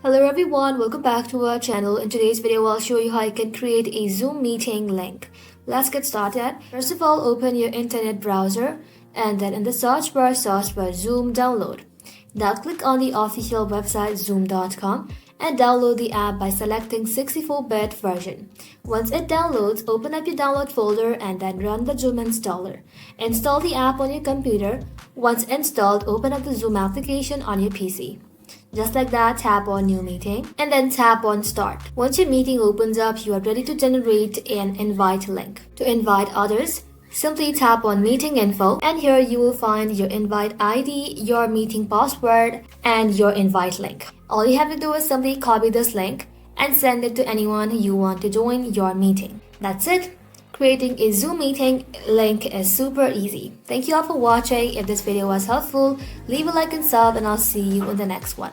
Hello everyone, welcome back to our channel. In today's video, I'll show you how you can create a Zoom meeting link. Let's get started. First of all, open your internet browser and then in the search bar, search for Zoom download. Now click on the official website zoom.com and download the app by selecting 64-bit version. Once it downloads, open up your download folder and then run the Zoom installer. Install the app on your computer. Once installed, open up the Zoom application on your PC. Just like that, tap on New Meeting and then tap on Start. Once your meeting opens up, you are ready to generate an invite link. To invite others, simply tap on Meeting Info and here you will find your invite ID, your meeting password, and your invite link. All you have to do is simply copy this link and send it to anyone you want to join your meeting. That's it. Creating a Zoom meeting link is super easy. Thank you all for watching. If this video was helpful, leave a like and sub and I'll see you in the next one.